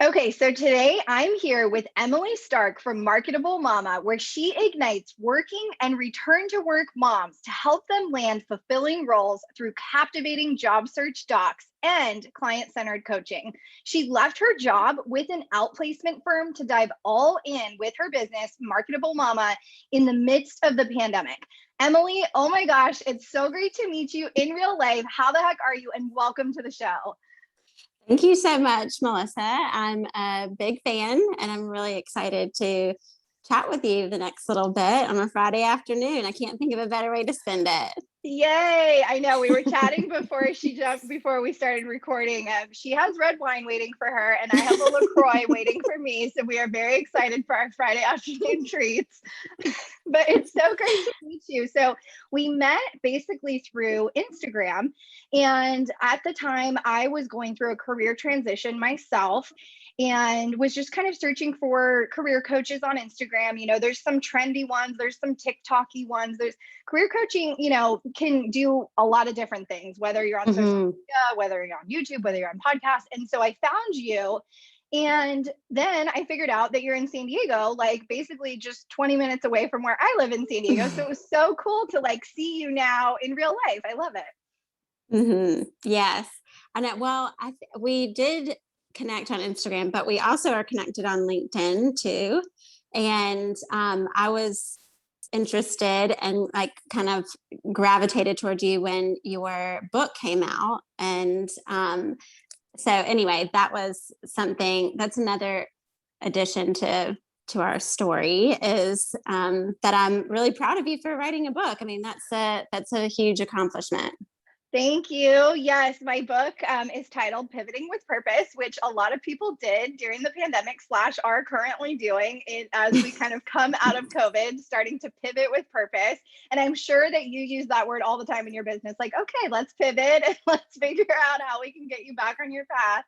Okay, so today I'm here with Emily Stark from Marketable Mama, where she ignites working and return to work moms to help them land fulfilling roles through captivating job search docs and client centered coaching. She left her job with an outplacement firm to dive all in with her business, Marketable Mama, in the midst of the pandemic. Emily, oh my gosh, it's so great to meet you in real life. How the heck are you? And welcome to the show. Thank you so much, Melissa. I'm a big fan and I'm really excited to chat with you the next little bit on a Friday afternoon. I can't think of a better way to spend it. Yay. I know we were chatting before we started recording. She has red wine waiting for her, and I have a LaCroix waiting for me. So we are very excited for our Friday afternoon treats. But it's so great to meet you. So we met basically through Instagram. And at the time, I was going through a career transition myself and was just kind of searching for career coaches on Instagram. You know, there's some trendy ones, there's some TikToky ones, there's career coaching, can do a lot of different things, whether you're on social media, whether you're on YouTube, whether you're on podcasts. And so I found you. And then I figured out that you're in San Diego, like basically just 20 minutes away from where I live in San Diego. So it was so cool to like see you now in real life. I love it. Yes. I know. Well, we did connect on Instagram, but we also are connected on LinkedIn too. And I was interested and like kind of gravitated toward you when your book came out. And so anyway, that's another addition to our story is that I'm really proud of you for writing a book. I mean, that's a huge accomplishment. Thank you. Yes, my book is titled Pivoting with Purpose, which a lot of people did during the pandemic / are currently doing it as we kind of come out of COVID, starting to pivot with purpose. And I'm sure that you use that word all the time in your business. Like, okay, let's pivot and let's figure out how we can get you back on your path.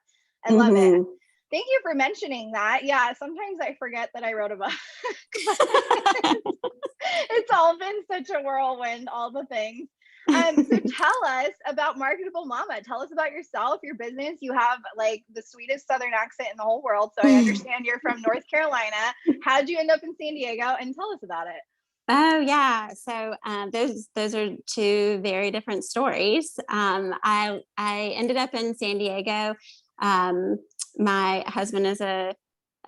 I love it. Thank you for mentioning that. Yeah, sometimes I forget that I wrote a book. It's all been such a whirlwind, all the things. So tell us about Marketable Mama. Tell us about yourself, your business. You have like the sweetest Southern accent in the whole world. So I understand you're from North Carolina. How'd you end up in San Diego? And tell us about it. Oh yeah, so those are two very different stories. I ended up in San Diego. My husband is a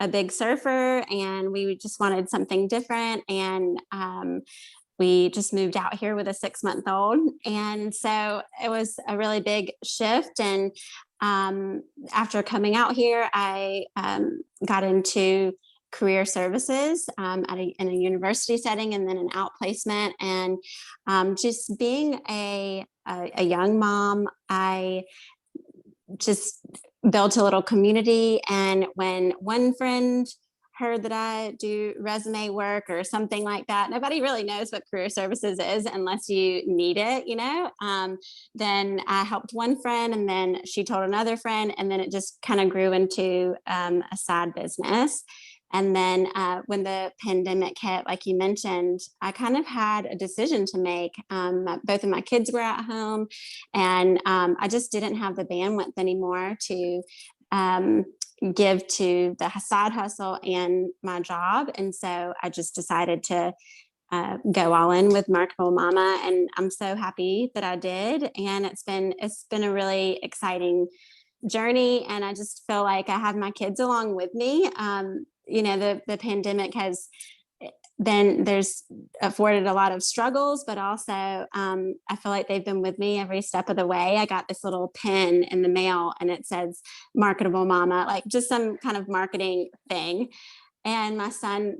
big surfer, and we just wanted something different. And we just moved out here with a 6-month-old, and so it was a really big shift. And after coming out here, I got into career services in a university setting, and then an outplacement. And just being a young mom, I just built a little community. And when one friend heard that I do resume work or something like that, nobody really knows what career services is unless you need it, then I helped one friend, and then she told another friend, and then it just kind of grew into a side business. And then when the pandemic hit, like you mentioned, I kind of had a decision to make. Both of my kids were at home, and I just didn't have the bandwidth anymore to give to the side hustle and my job. And so I just decided to go all in with Marketable Mama, and I'm so happy that I did. And it's been a really exciting journey, and I just feel like I have my kids along with me. The pandemic has there's afforded a lot of struggles, but also I feel like they've been with me every step of the way. I got this little pin in the mail, and it says Marketable Mama, like just some kind of marketing thing. And my son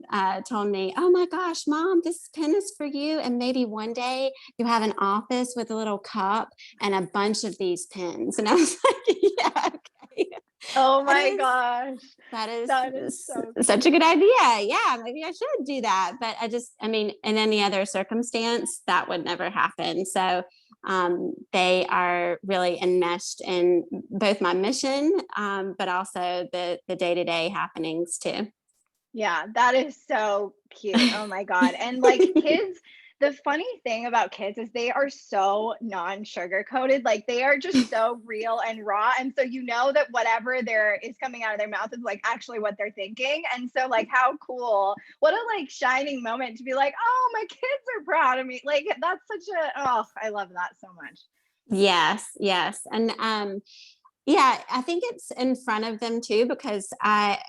told me, "Oh my gosh, Mom, this pin is for you. And maybe one day you have an office with a little cup and a bunch of these pins." And I was like, "Yeah, okay." Oh my gosh. That is so cool. Such a good idea. Yeah, maybe I should do that. But in any other circumstance, that would never happen. So they are really enmeshed in both my mission, but also the day-to-day happenings too. Yeah, that is so cute. Oh my God. And like kids, The funny thing about kids is they are so non-sugar coated, like, they are just so real and raw, and so you know that whatever there is coming out of their mouth is, like, actually what they're thinking, and so, like, how cool. What a, like, shining moment to be like, "Oh, my kids are proud of me." Like, that's such a oh, I love that so much. Yes, yes. And yeah, I think it's in front of them too, because I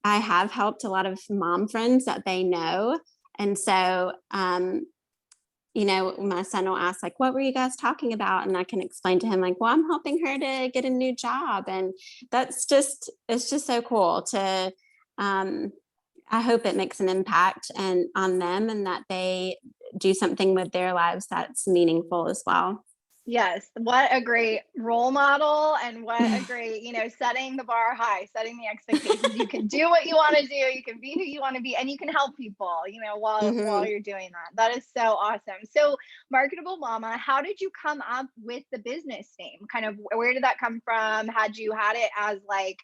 have helped a lot of mom friends that they know. And so my son will ask, like, what were you guys talking about? And I can explain to him, like, well, I'm helping her to get a new job. And it's just so cool to, um, I hope it makes an impact and on them, and that they do something with their lives that's meaningful as well. Yes, what a great role model and what a great, setting the bar high, setting the expectations. You can do what you want to do, you can be who you want to be, and you can help people, while Hmm. you're doing that. That is so awesome. So, Marketable Mama, how did you come up with the business name? Kind of where did that come from? Had you had it as like,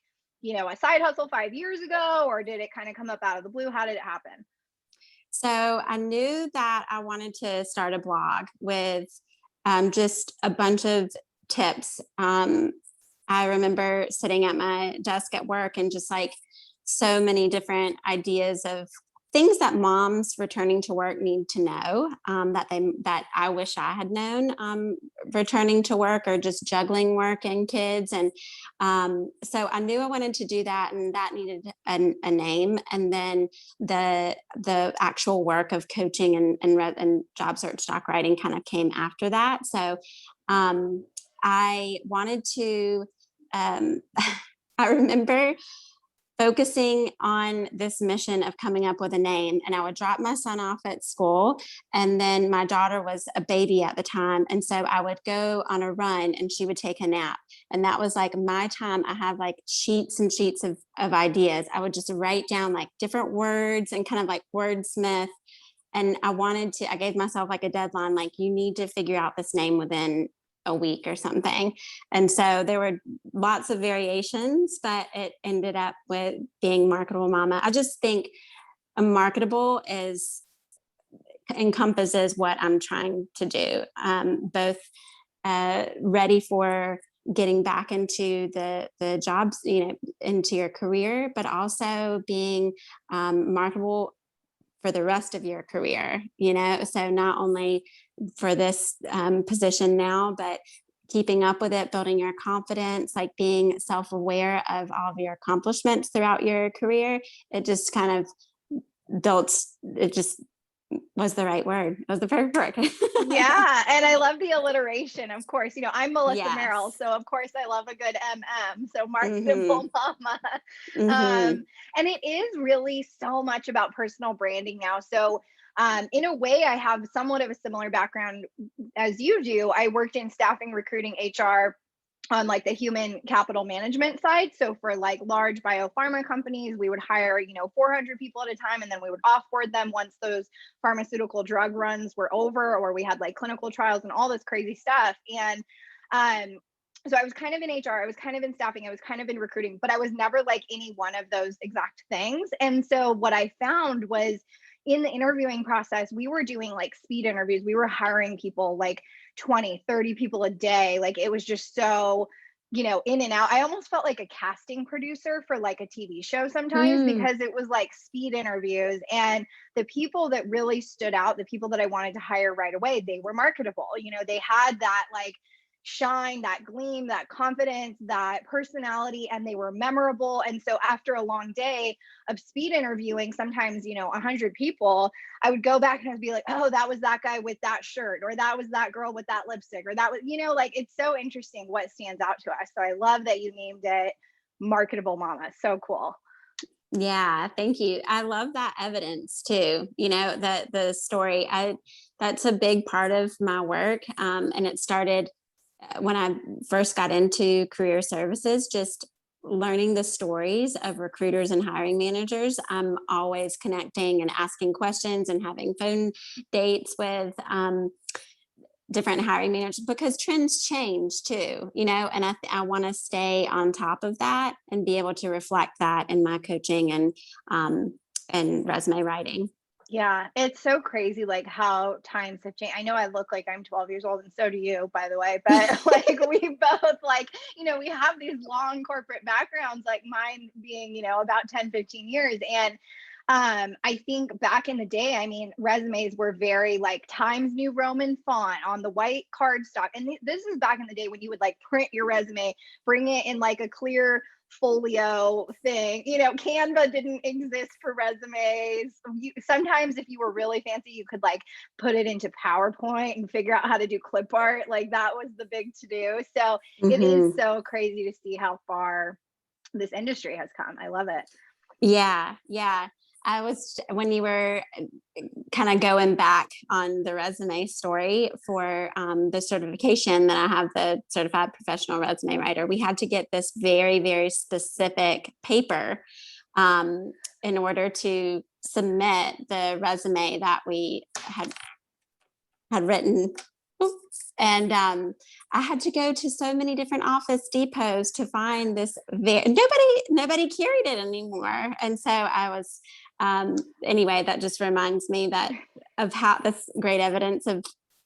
a side hustle 5 years ago, or did it kind of come up out of the blue? How did it happen? So I knew that I wanted to start a blog with just a bunch of tips. I remember sitting at my desk at work and just like so many different ideas of things that moms returning to work need to know, that I wish I had known, returning to work or just juggling work and kids. And so I knew I wanted to do that, and that needed a name. And then the actual work of coaching and job search doc writing kind of came after that. So I wanted to. Um, I remember focusing on this mission of coming up with a name, and I would drop my son off at school, and then my daughter was a baby at the time, and so I would go on a run and she would take a nap, and that was like my time. I had like sheets and sheets of ideas. I would just write down like different words and kind of like wordsmith. And I gave myself like a deadline, like, you need to figure out this name within a week or something. And so there were lots of variations, but it ended up with being Marketable Mama. I just think a marketable is encompasses what I'm trying to do, both ready for getting back into the jobs, into your career, but also being marketable for the rest of your career, so not only for this position now, but keeping up with it, building your confidence, like being self-aware of all of your accomplishments throughout your career. It just kind of it just was the right word. It was the perfect word. Yeah, and I love the alliteration, of course. I'm Melissa Meral, Yes. so of course I love a good MM, so Hmm. Marketable Mama. Hmm. And it is really so much about personal branding now. So, in a way, I have somewhat of a similar background as you do. I worked in staffing, recruiting, HR, on like the human capital management side. So for like large biopharma companies, we would hire, 400 people at a time, and then we would offboard them once those pharmaceutical drug runs were over, or we had like clinical trials and all this crazy stuff. And um, so I was kind of in HR, I was kind of in staffing, I was kind of in recruiting, but I was never like any one of those exact things. And so what I found was, in the interviewing process, we were doing like speed interviews. We were hiring people like 20, 30 people a day. Like, it was just so, in and out. I almost felt like a casting producer for like a TV show sometimes, Mm. because it was like speed interviews. And the people that really stood out, the people that I wanted to hire right away, they were marketable. They had that like shine, that gleam, that confidence, that personality, and they were memorable. And so after a long day of speed interviewing, sometimes, 100 people, I would go back and I'd be like, oh, that was that guy with that shirt, or that was that girl with that lipstick, or that was, like, it's so interesting what stands out to us. So I love that you named it Marketable Mama. So cool. Yeah, thank you. I love that evidence too. That the story. That's a big part of my work, and it started when I first got into career services. Just learning the stories of recruiters and hiring managers. I'm always connecting and asking questions and having phone dates with different hiring managers, because trends change too, and I want to stay on top of that and be able to reflect that in my coaching and resume writing. Yeah, it's so crazy like how times have changed. I know I look like I'm 12 years old and so do you, by the way, but like we both like, we have these long corporate backgrounds, like mine being, about 10, 15 years. And I think back in the day, I mean, resumes were very like Times New Roman font on the white cardstock. And this is back in the day when you would like print your resume, bring it in like a clear folio thing. Canva didn't exist for resumes. Sometimes if you were really fancy, you could like put it into PowerPoint and figure out how to do clip art. Like that was the big to do. So it is Hmm. so crazy to see how far this industry has come. I love it. Yeah, yeah. I was when you were kind of going back on the resume story for the certification that I have, the certified professional resume writer. We had to get this very, very specific paper in order to submit the resume that we had written. And I had to go to so many different office depots to find this. Nobody carried it anymore, and so I was. Anyway, that just reminds me that of how that's great evidence of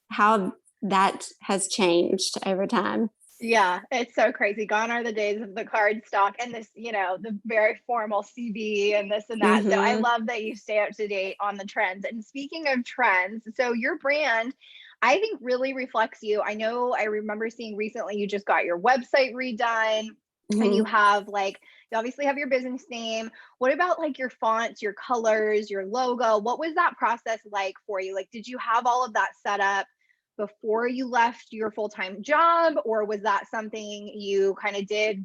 how that has changed over time. Yeah, it's so crazy. Gone are the days of the card stock and this, the very formal CV and this and that. So I Hmm. love that you stay up to date on the trends. And speaking of trends, so your brand, I think really reflects you. I know I remember seeing recently you just got your website redone and you Hmm. have like, you obviously have your business name. What about like your fonts, your colors, your logo? What was that process like for you? Like, did you have all of that set up before you left your full-time job, or was that something you kind of did,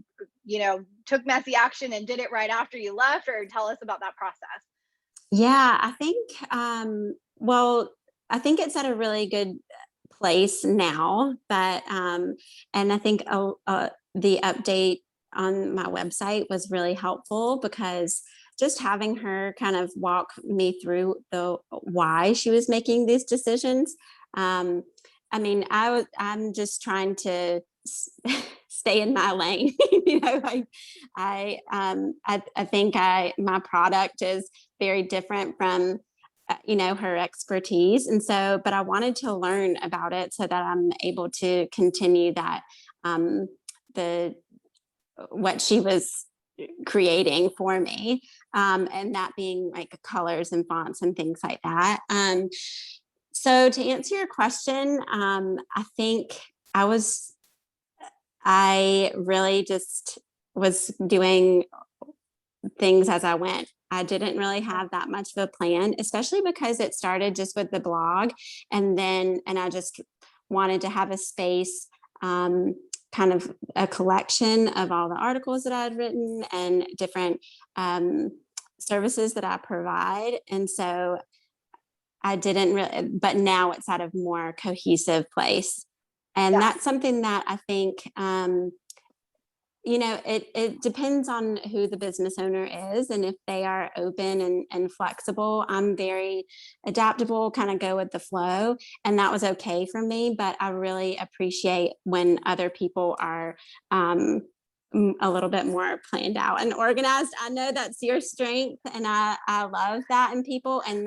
took messy action and did it right after you left? Or tell us about that process. Yeah, I think. Well, I think it's at a really good place now, but and I think the update on my website was really helpful because just having her kind of walk me through the why she was making these decisions. Um, I mean, I'm just trying to stay in my lane. Like I think my product is very different from her expertise, and so but I wanted to learn about it so that I'm able to continue that the what she was creating for me, and that being like colors and fonts and things like that. So to answer your question, I think I was I really just was doing things as I went. I didn't really have that much of a plan, especially because it started just with the blog. And I just wanted to have a space, kind of a collection of all the articles that I had written and different um, services that I provide. And so I didn't really, but now it's at a more cohesive place. And Yeah. that's something that I think it depends on who the business owner is and if they are open and flexible. I'm very adaptable, kind of go with the flow, and that was okay for me. But I really appreciate when other people are a little bit more planned out and organized. I know that's your strength, and I love that in people, and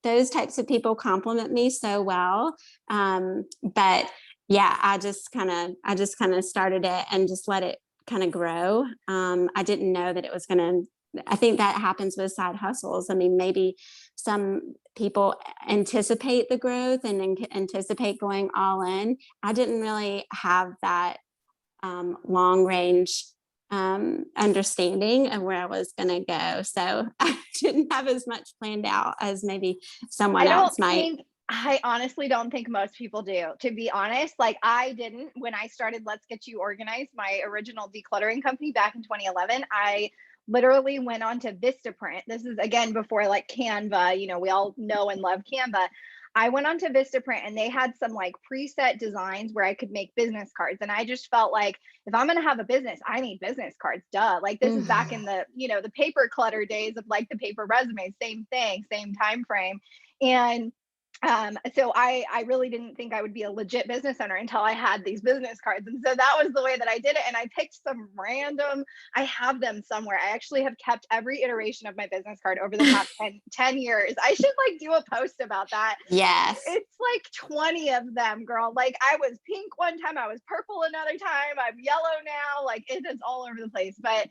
those types of people compliment me so well. But yeah, I just kind of started it and just let it kind of grow. I didn't know that it was going to. I think that happens with side hustles. I mean, maybe some people anticipate the growth and anticipate going all in. I didn't really have that long range understanding of where I was going to go. So I didn't have as much planned out as maybe someone I don't else might. think I honestly don't think most people do. To be honest, like I didn't when I started Let's Get You Organized, my original decluttering company back in 2011, I literally went on to Vistaprint. This is again before like Canva, we all know and love Canva. I went on to Vistaprint and they had some like preset designs where I could make business cards. And I just felt like if I'm going to have a business, I need business cards. Duh. Like this is back in Mhm. the paper clutter days of like the paper resumes, same thing, same time frame. And So I really didn't think I would be a legit business owner until I had these business cards. And so that was the way that I did it. And I picked some random, I have them somewhere. I actually have kept every iteration of my business card over the past 10 years. I should like do a post about that. Yes. It's like 20 of them, girl. Like I was pink one time, I was purple another time, I'm yellow now. Like it is all over the place. But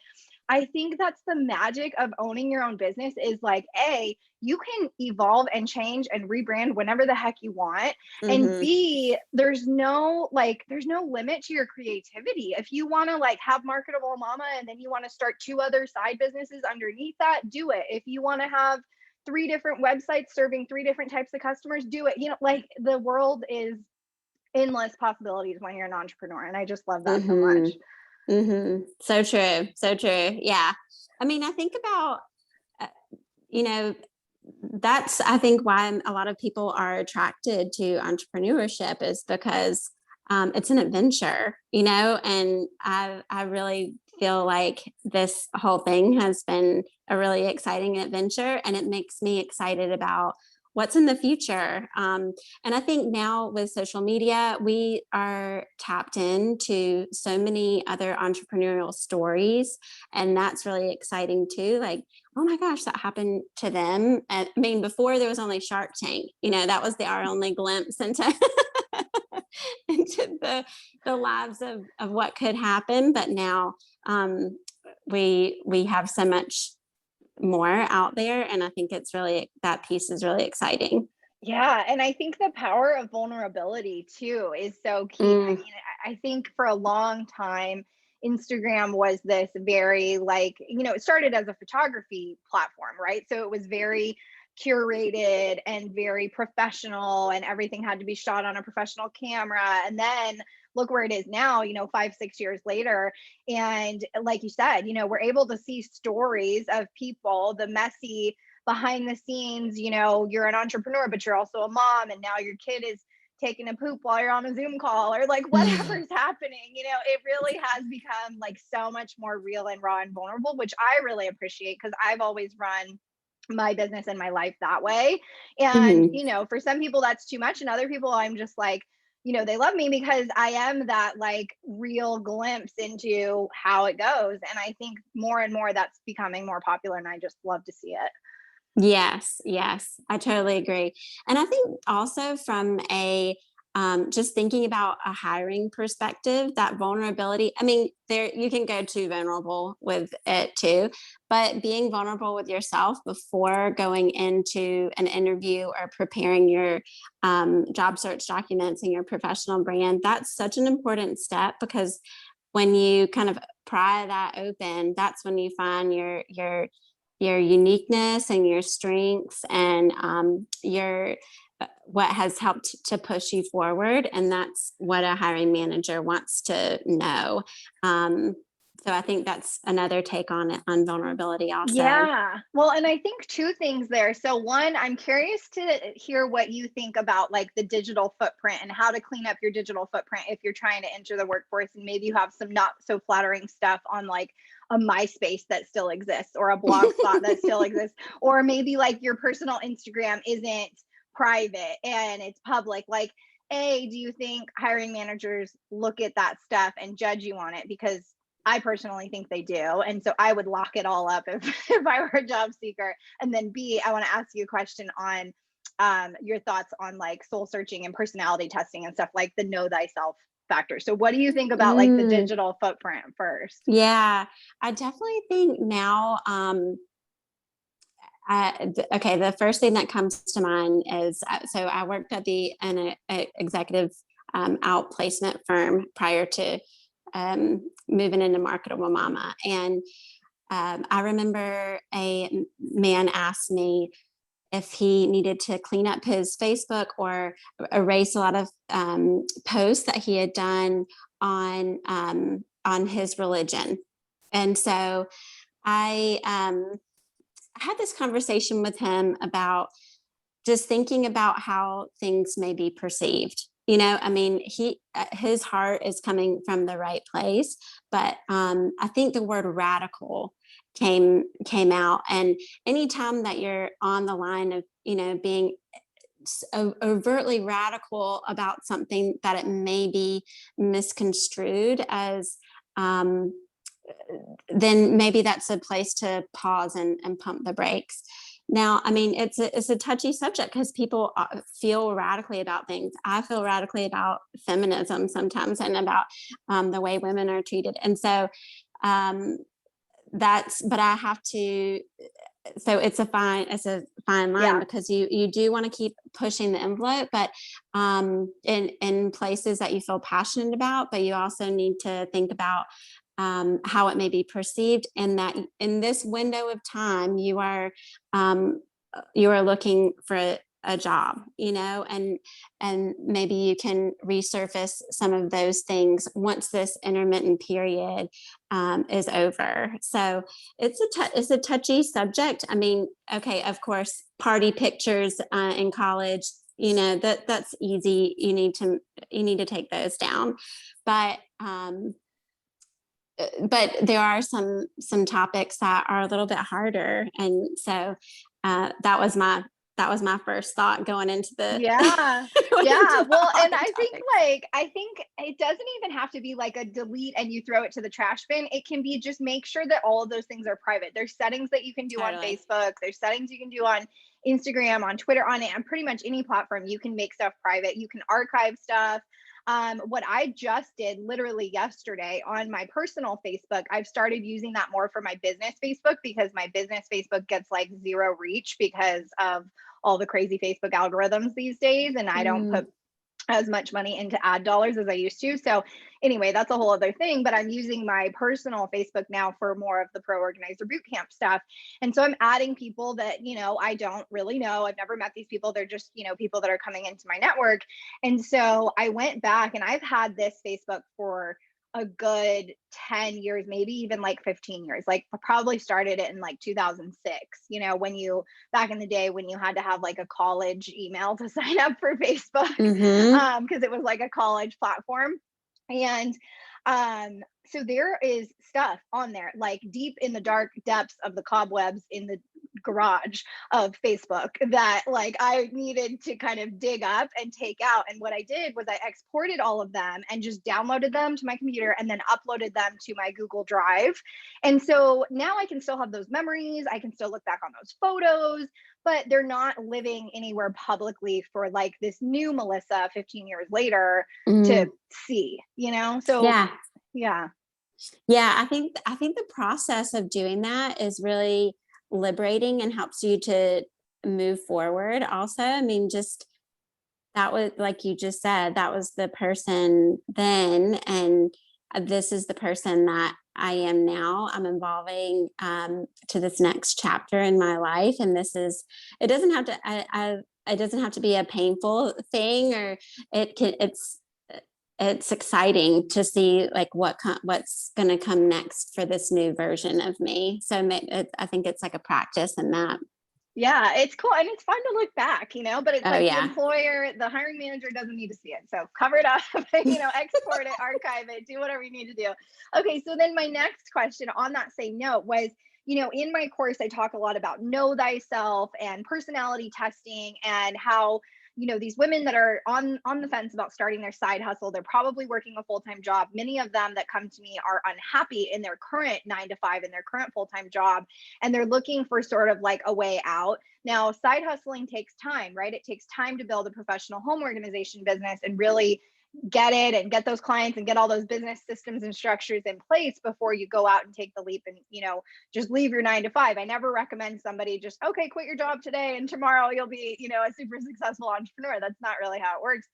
I think that's the magic of owning your own business is like, A, you can evolve and change and rebrand whenever the heck you want. And Hmm. B, there's no limit to your creativity. If you want to like have marketable mama and then you want to start two other side businesses underneath that, do it. If you want to have three different websites serving three different types of customers, do it. You know, like the world is endless possibilities when you're an entrepreneur. And I just love that so Hmm. much. So true. So true. Yeah. I mean, I think about, uh, you know, that's, I think, why a lot of people are attracted to entrepreneurship is because it's an adventure, and I really feel like this whole thing has been a really exciting adventure, and it makes me excited about what's in the future. And I think now with social media, we are tapped into so many other entrepreneurial stories, and that's really exciting too. Like, oh my gosh, that happened to them. And, I mean, before there was only Shark Tank, that was our only glimpse into into the lives of what could happen. But now we have so much more out there, and I think it's really, that piece is really exciting. Yeah, and I think the power of vulnerability too is so key. I Mm, mean, I think for a long time, Instagram was this very like, it started as a photography platform, right? So it was very curated and very professional, and everything had to be shot on a professional camera. And then look where it is now, 5, 6 years later. And like you said, we're able to see stories of people, the messy behind the scenes, you're an entrepreneur, but you're also a mom, and now your kid is taking a poop while you're on a Zoom call, or like whatever's happening. It really has become like so much more real and raw and vulnerable, which I really appreciate because I've always run my business and my life that way. And, mhm. for some people that's too much, and other people I'm just like, they love me because I am that like real glimpse into how it goes. And I think more and more that's becoming more popular, and I just love to see it. Yes, yes, I totally agree. And I think also from a just thinking about a hiring perspective, that vulnerability, I mean, there you can go too vulnerable with it too, but being vulnerable with yourself before going into an interview or preparing your job search documents and your professional brand, that's such an important step, because when you kind of pry that open, that's when you find your uniqueness and your strengths, and your what has helped to push you forward, and that's what a hiring manager wants to know. um, so I think that's another take on it, on vulnerability also. Yeah. Well, and I think two things there. So, one, I'm curious to hear what you think about like the digital footprint and how to clean up your digital footprint if you're trying to enter the workforce, and maybe you have some not so flattering stuff on like a MySpace that still exists, or a blog spot that still exists, or maybe like your personal Instagram isn't private and it's public. Like, A, do you think hiring managers look at that stuff and judge you on it? Because I personally think they do. And so I would lock it all up if, if I were a job seeker. And then B, I want to ask you a question on your thoughts on like soul searching and personality testing and stuff, like the know thyself factor. So what do you think about like the Mm, digital footprint first? yeah, I definitely think now, okay, the first thing that comes to mind is, so I worked at an executive outplacement firm prior to moving into Marketable Mama. And I remember a man asked me if he needed to clean up his Facebook or erase a lot of posts that he had done on his religion. And so I had this conversation with him about just thinking about how things may be perceived. I mean, his heart is coming from the right place, but I think the word radical came out. And anytime that you're on the line of being overtly radical about something that it may be misconstrued as, um, then maybe that's a place to pause and pump the brakes. Now, I mean, it's a touchy subject because people feel radically about things. I feel radically about feminism sometimes and about the way women are treated, and so um, but I have to. So it's a fine line Yeah. because you do want to keep pushing the envelope, but in places that you feel passionate about, but you also need to think about how it may be perceived, and that in this window of time um, you are looking for a job, and maybe you can resurface some of those things once this intermittent period is over. So it's a touchy subject. I mean, okay, of course, party pictures in college, that's easy. You need to take those down, but there are some topics that are a little bit harder, and so that was my first thought going into the Yeah. going into Yeah. the Well, hard and topics. I think it doesn't even have to be like a delete and you throw it to the trash bin. It can be just make sure that all of those things are private. There's settings that you can do on Totally. Facebook, there's settings you can do on Instagram, on Twitter, on pretty much any platform. You can make stuff private. You can archive stuff. What I just did literally yesterday on my personal Facebook, I've started using that more for my business Facebook because my business Facebook gets like zero reach because of all the crazy Facebook algorithms these days. And I don't Mm, put as much money into ad dollars as I used to. So anyway, that's a whole other thing, but I'm using my personal Facebook now for more of the pro organizer bootcamp stuff. And so I'm adding people that, I don't really know. I've never met these people. They're just, people that are coming into my network. And so I went back and I've had this Facebook for a good 10 years, maybe even like 15 years. Like probably started it in like 2006, when you back in the day when you had to have like a college email to sign up for Facebook, mm-hmm. because it was like a college platform. And so there is stuff on there, like deep in the dark depths of the cobwebs in the garage of Facebook that like I needed to kind of dig up and take out. And what I did was I exported all of them and just downloaded them to my computer and then uploaded them to my Google Drive. And so now I can still have those memories. I can still look back on those photos, but they're not living anywhere publicly for like this new Melissa 15 years later to Mm, see, So yeah. yeah. Yeah, I think the process of doing that is really liberating and helps you to move forward also. I mean, just that was like you just said, that was the person then, and this is the person that I am now. I'm evolving to this next chapter in my life, and this is. It doesn't have to. It doesn't have to be a painful thing, or it can. It's exciting to see like what's going to come next for this new version of me. So I think it's like a practice in that. Yeah, it's cool and it's fun to look back, but it's Oh like yeah. the hiring manager doesn't need to see it. So cover it up, export it, archive it, do whatever you need to do. Okay, so then my next question on that same note was, in my course, I talk a lot about know thyself and personality testing and how these women that are on the fence about starting their side hustle, they're probably working a full-time job. Many of them that come to me are unhappy in their current 9 to 5 in their current full-time job, and they're looking for sort of like a way out. Now, side hustling takes time, right? It takes time to build a professional home organization business and really get it and get those clients and get all those business systems and structures in place before you go out and take the leap and just leave your 9 to 5. I never recommend somebody just, okay, quit your job today and tomorrow you'll be a super successful entrepreneur. That's not really how it works,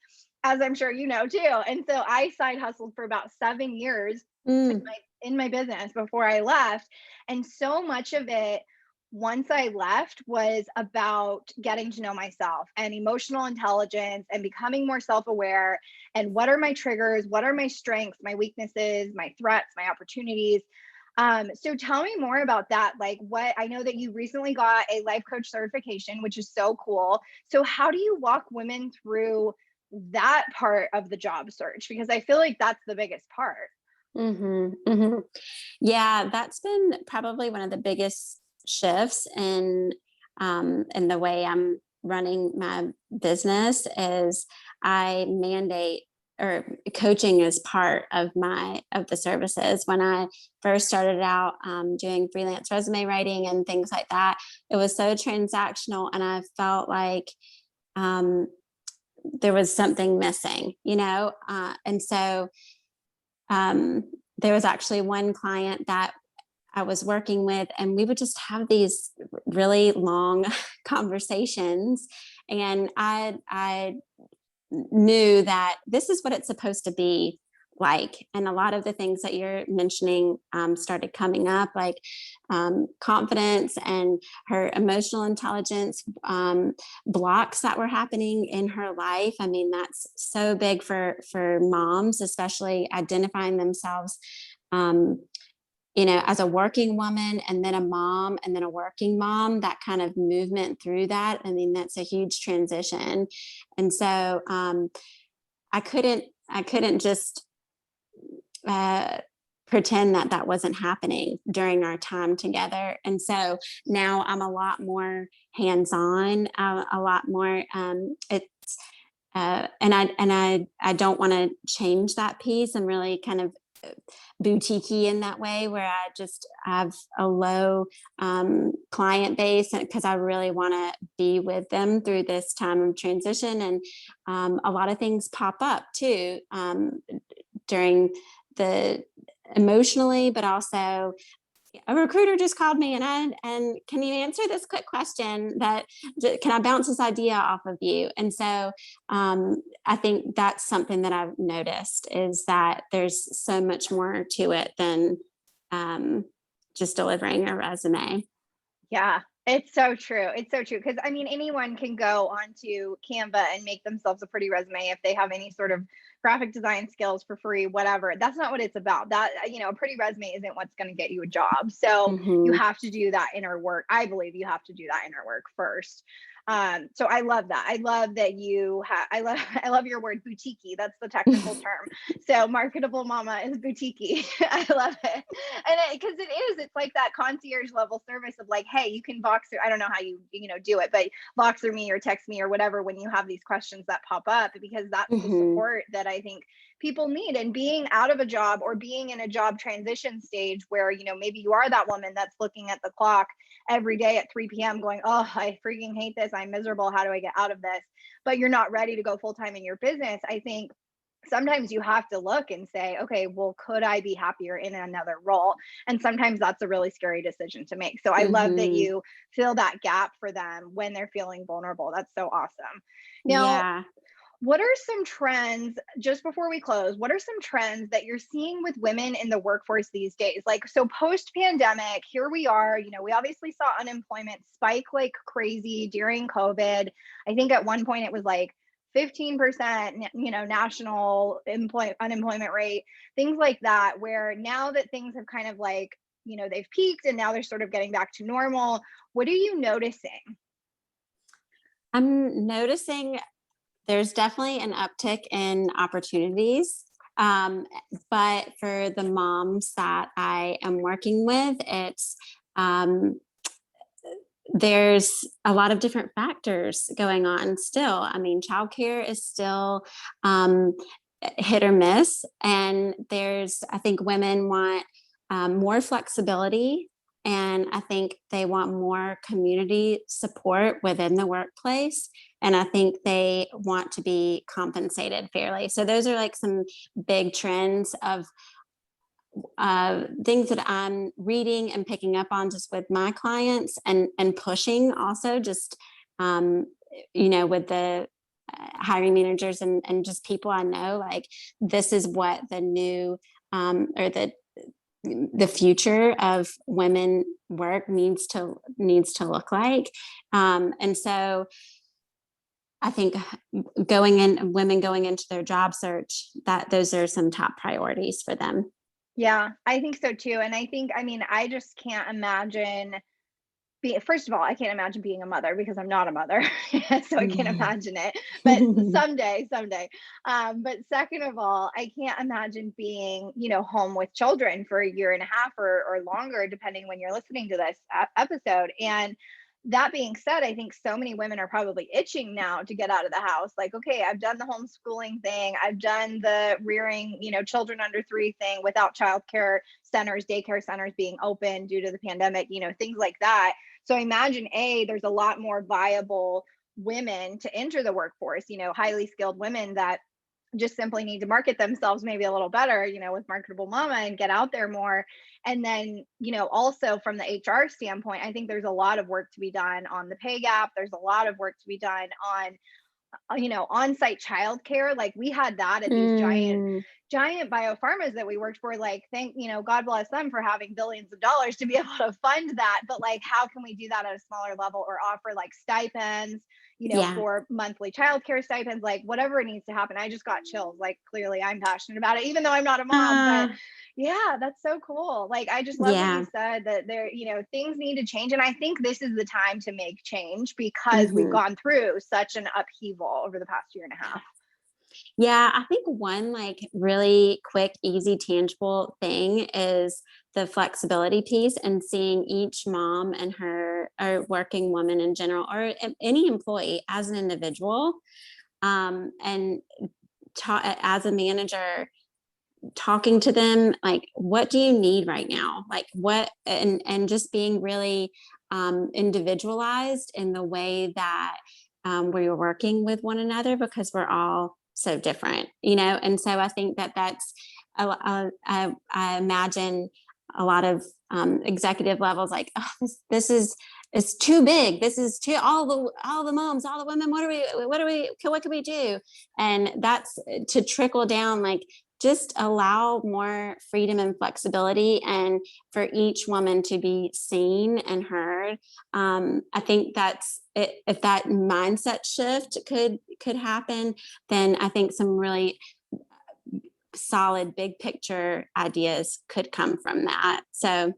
as I'm sure too. And so I side hustled for about 7 years Mm, in my business before I left, and so much of it once I left was about getting to know myself and emotional intelligence and becoming more self-aware and what are my triggers, what are my strengths, my weaknesses, my threats, my opportunities. So tell me more about that. Like what I know that you recently got a life coach certification, which is so cool. So how do you walk women through that part of the job search? Because I feel like that's the biggest part. hmm hmm Yeah, that's been probably one of the biggest shifts in the way running my business is I mandate, or coaching is part of the services. When I first started out doing freelance resume writing and things like that, it was so transactional, and I felt like um, there was something missing, and so um, there was actually one client that I was working with, and we would just have these really long conversations. And I knew that this is what it's supposed to be like. And a lot of the things that you're mentioning started coming up, like confidence and her emotional intelligence, blocks that were happening in her life. I mean, that's so big for moms, especially identifying themselves. Um, as a working woman and then a mom and then a working mom, that kind of movement through that. I mean, that's a huge transition. And so I couldn't just uh, pretend that that wasn't happening during our time together. And so now I'm a lot more hands-on, a lot more, it's, and I don't want to change that piece. I'm really kind of boutiquey in that way, where I just have a low client base because I really want to be with them through this time of transition. And a lot of things pop up too during the emotionally, but also a recruiter just called me and can you answer this quick question, that can I bounce this idea off of you? And so I think that's something that I've noticed, is that there's so much more to it than um, just delivering a resume. Yeah, it's so true. It's so true. Because I mean, anyone can go onto Canva and make themselves a pretty resume if they have any sort of graphic design skills for free, whatever. That's not what it's about. That, a pretty resume isn't what's going to get you a job. So you Mm-hmm. have to do that inner work. I believe you have to do that inner work first. So I love that. I love that you have, I love your word boutiquey. That's the technical term. So marketable mama is boutiquey. I love it. And because it's like that concierge level service of like, hey, you can box through, I don't know how you do it, but box through me or text me or whatever when you have these questions that pop up, because that's the Mm-hmm. support that I think people need. And being out of a job or being in a job transition stage where, maybe you are that woman that's looking at the clock every day at 3 p.m. going, oh, I freaking hate this. I'm miserable. How do I get out of this? But you're not ready to go full time in your business. I think sometimes you have to look and say, okay, well, could I be happier in another role? And sometimes that's a really scary decision to make. So I love that Mm-hmm. you fill that gap for them when they're feeling vulnerable. That's so awesome. Now, Yeah. what are some trends, just before we close, what are some trends that you're seeing with women in the workforce these days? Like, so post pandemic, here we are, we obviously saw unemployment spike like crazy during COVID. I think at one point it was like 15%, national unemployment rate, things like that, where now that things have kind of like, they've peaked and now they're sort of getting back to normal. What are you noticing? I'm noticing there's definitely an uptick in opportunities. Um, but for the moms that I am working with, um, there's a lot of different factors going on still. I mean, childcare is still um, hit or miss. And I think women want more flexibility. And I think they want more community support within the workplace. And I think they want to be compensated fairly. So those are like some big trends of things that I'm reading and picking up on just with my clients, and pushing also just um, with the hiring managers and just people I know, like this is what the new or the future of women work needs to look like. And so I think women going into their job search, that those are some top priorities for them. Yeah, I think so too. And I think, I mean, I just can't imagine first of all, I can't imagine being a mother because I'm not a mother. So I can't imagine it. But someday. But second of all, I can't imagine being, home with children for a year and a half or longer, depending when you're listening to this episode. And that being said, I think so many women are probably itching now to get out of the house. Like, okay, I've done the homeschooling thing. I've done the rearing, children under 3 thing without childcare centers, daycare centers being open due to the pandemic, things like that. So I imagine there's a lot more viable women to enter the workforce, highly skilled women that just simply need to market themselves maybe a little better, with Marketable Mama and get out there more. And then, also from the HR standpoint, I think there's a lot of work to be done on the pay gap. There's a lot of work to be done on on-site childcare. Like we had that at these Mm, giant biopharmas that we worked for. Like, God bless them for having billions of dollars to be able to fund that. But like, how can we do that at a smaller level or offer like stipends, yeah. for monthly childcare stipends, like whatever it needs to happen. I just got chills. Like clearly I'm passionate about it, even though I'm not a mom, but Uh, yeah, that's so cool. Like I just love what you yeah. said that there, things need to change. And I think this is the time to make change because we've Mhm. gone through such an upheaval over the past year and a half. Yeah, I think one like really quick, easy, tangible thing is the flexibility piece and seeing each mom and her or working woman in general or any employee as an individual. And as a manager, talking to them like, what do you need right now? Like what, and just being really individualized in the way that we're working with one another because we're all so different, and so I think that that's I imagine a lot of executive levels like, oh, this is it's too big, this is too all the moms, all the women, what can we do? And that's to trickle down, like just allow more freedom and flexibility and for each woman to be seen and heard. I think that's it, if that mindset shift could happen, then I think some really solid big picture ideas could come from that. So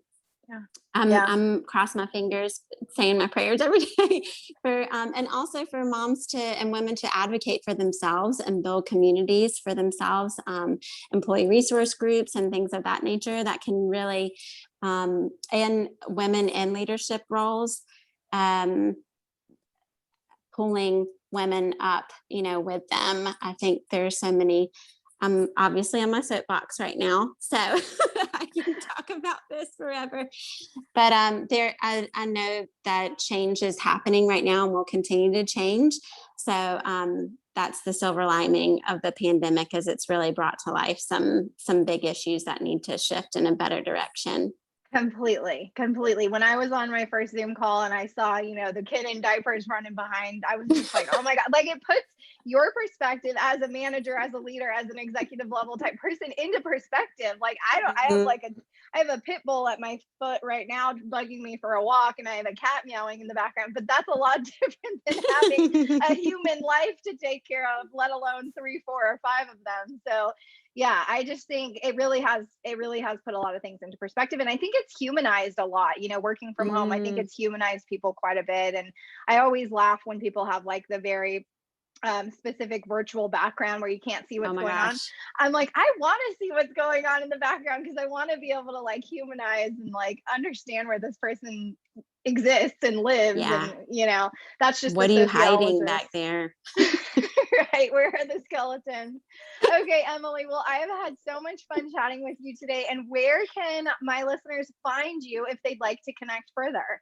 Yeah. I'm Yeah. I'm crossing my fingers, saying my prayers every day for and also for moms to and women to advocate for themselves and build communities for themselves, employee resource groups and things of that nature that can really and women in leadership roles, um, pulling women up, with them. I think there's so many. I'm obviously on my soapbox right now, so I can talk about this forever. But I know that change is happening right now and will continue to change. So that's the silver lining of the pandemic, is it's really brought to life some big issues that need to shift in a better direction. Completely, completely. When I was on my first Zoom call and I saw, the kid in diapers running behind, I was just like, oh my God, like it puts your perspective as a manager, as a leader, as an executive level type person into perspective. Like Mhm. I have a pit bull at my foot right now bugging me for a walk and I have a cat meowing in the background, but that's a lot different than having a human life to take care of, let alone 3, 4, or 5 of them. So yeah, I just think it really has put a lot of things into perspective. And I think it's humanized a lot, working from home. I think Mm. it's humanized people quite a bit. And I always laugh when people have like the very specific virtual background where you can't see Oh what's my going on. gosh. I'm like, I want to see what's going on in the background because I want to be able to like humanize and like understand where this person exists and lives. Yeah. And, that's just the What are you hiding sociologist. back there? Right, where are the skeletons? Okay, Emily, well, I have had so much fun chatting with you today. And where can my listeners find you if they'd like to connect further?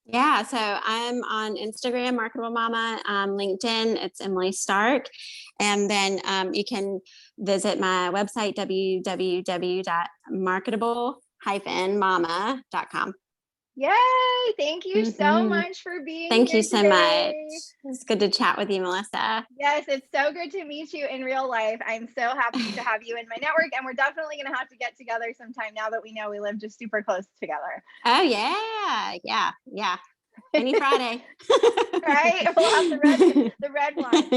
Yeah, so I'm on Instagram, Marketable Mama, LinkedIn, it's Emily Stark. And then you can visit my website, www.marketable-mama.com. Yay! Thank you so Hmm. much for being Thank you here so much. today. It's good to chat with you, Melissa. Yes, it's so good to meet you in real life. I'm so happy to have you in my network, and we're definitely going to have to get together sometime now that we know we live just super close together. Oh, yeah. Yeah. Yeah. Any Friday. Right? We'll have the red wine.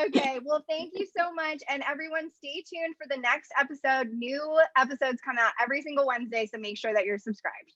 Okay. Well, thank you so much. And everyone stay tuned for the next episode. New episodes come out every single Wednesday, so make sure that you're subscribed.